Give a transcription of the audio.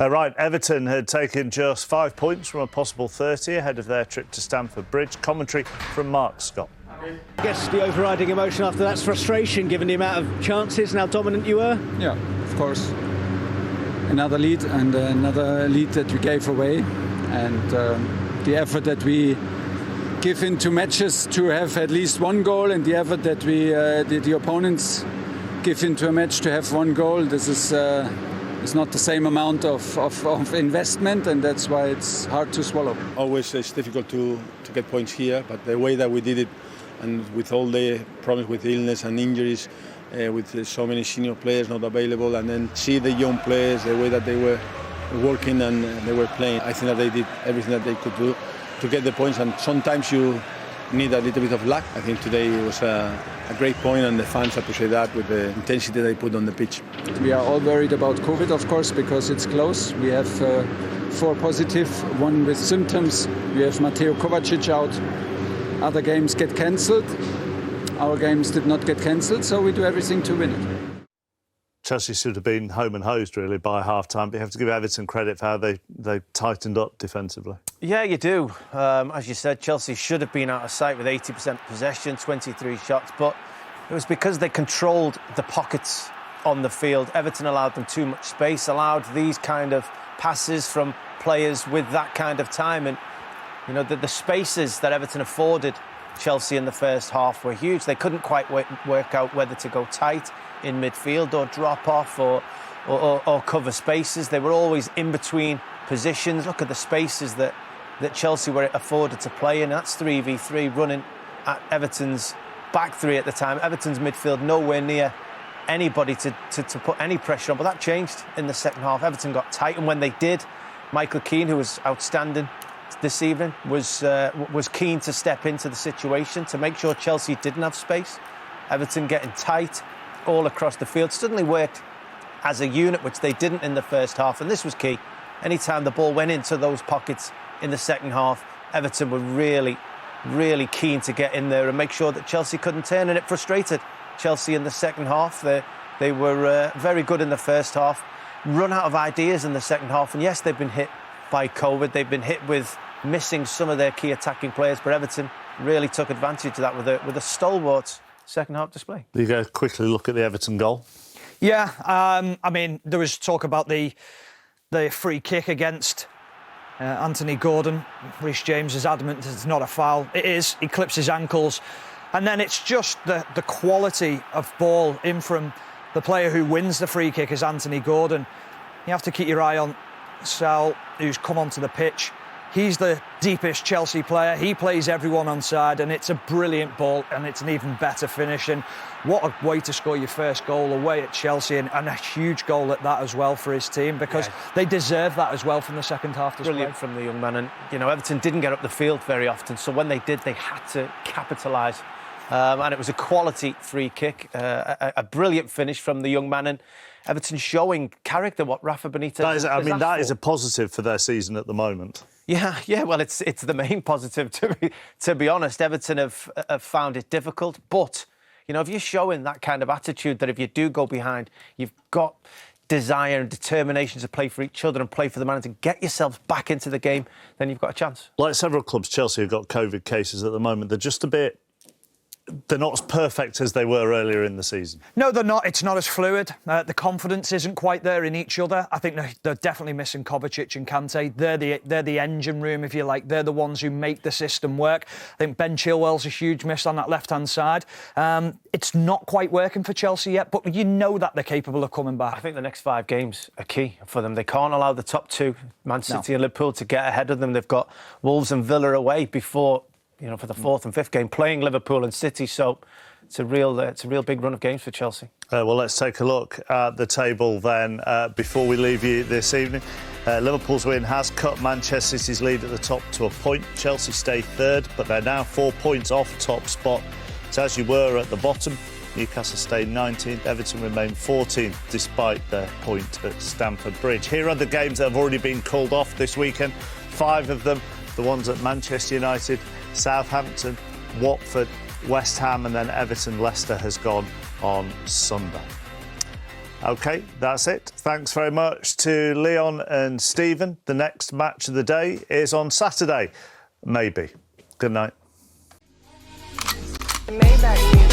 Right, Everton had taken just 5 points from a possible 30 ahead of their trip to Stamford Bridge. Commentary from Mark Scott. I guess the overriding emotion after that's frustration, given the amount of chances and how dominant you were? Yeah, of course. Another lead and another lead that we gave away. And the effort that we give into matches to have at least one goal, and the effort that the opponents give into a match to have one goal, this is not the same amount of investment, and that's why it's hard to swallow. Always it's difficult to get points here, but the way that we did it, and with all the problems with illness and injuries, with so many senior players not available, and then see the young players, the way that they were working and they were playing, I think that they did everything that they could do to get the points, and sometimes you need a little bit of luck. I think today it was a great point, and the fans appreciate that with the intensity they put on the pitch. We are all worried about COVID, of course, because it's close. We have 4 positive, 1 with symptoms. We have Mateo Kovacic out. Other games get cancelled. Our games did not get cancelled, so we do everything to win it. Chelsea should have been home and hosed, really, by half-time, but you have to give Everton credit for how they tightened up defensively. Yeah, you do. As you said, Chelsea should have been out of sight with 80% possession, 23 shots, but it was because they controlled the pockets on the field. Everton allowed them too much space, allowed these kind of passes from players with that kind of time. And, you know, the spaces that Everton afforded Chelsea in the first half were huge. They couldn't quite work out whether to go tight in midfield or drop off or cover spaces. They were always in between positions. Look at the spaces that Chelsea were afforded to play in. That's 3v3 running at Everton's back three at the time. Everton's midfield nowhere near anybody to put any pressure on. But that changed in the second half. Everton got tight, and when they did, Michael Keane, who was outstanding this evening, was keen to step into the situation to make sure Chelsea didn't have space. Everton getting tight all across the field suddenly worked as a unit, which they didn't in the first half, and this was key. Anytime the ball went into those pockets in the second half, Everton were really, really keen to get in there and make sure that Chelsea couldn't turn, and it frustrated Chelsea in the second half. They were very good in the first half, run out of ideas in the second half, and yes, they've been hit by COVID. They've been hit with missing some of their key attacking players, but Everton really took advantage of that with a stalwart second half display. You go quickly look at the Everton goal. Yeah, I mean, there was talk about the free kick against Anthony Gordon. Reece James is adamant it's not a foul. It is. He clips his ankles. And then it's just the quality of ball in from the player who wins the free kick is Anthony Gordon. You have to keep your eye on Sal, who's come onto the pitch. He's the deepest Chelsea player. He plays everyone on side, and it's a brilliant ball, and it's an even better finish. And what a way to score your first goal away at Chelsea, and a huge goal at that as well for his team, because they deserve that as well from the second half display. Brilliant from the young man. And, you know, Everton didn't get up the field very often, so when they did, they had to capitalise. And it was a quality free kick, a brilliant finish from the young man, and Everton showing character, what Rafa Benitez that is a positive for their season at the moment. Yeah. Well, it's the main positive, to be honest. Everton have found it difficult, but, you know, if you're showing that kind of attitude, that if you do go behind, you've got desire and determination to play for each other and play for the manager, get yourselves back into the game, then you've got a chance. Like several clubs, Chelsea have got COVID cases at the moment. They're just a bit... They're not as perfect as they were earlier in the season. No, they're not. It's not as fluid. The confidence isn't quite there in each other. I think they're definitely missing Kovacic and Kante. They're the engine room, if you like. They're the ones who make the system work. I think Ben Chilwell's a huge miss on that left-hand side. It's not quite working for Chelsea yet, but you know that they're capable of coming back. I think the next 5 games are key for them. They can't allow the top 2, Man City and Liverpool, to get ahead of them. They've got Wolves and Villa away before... you know, for the 4th and 5th game, playing Liverpool and City. So it's a real big run of games for Chelsea. Well, let's take a look at the table then before we leave you this evening. Liverpool's win has cut Manchester City's lead at the top to a point. Chelsea stay 3rd, but they're now 4 points off top spot. So as you were at the bottom, Newcastle stay 19th, Everton remain 14th despite their point at Stamford Bridge. Here are the games that have already been called off this weekend. 5 of them, the ones at Manchester United, Southampton, Watford, West Ham, and then Everton-Leicester has gone on Sunday. OK, that's it. Thanks very much to Leon and Stephen. The next match of the day is on Saturday. Maybe. Good night. Maybach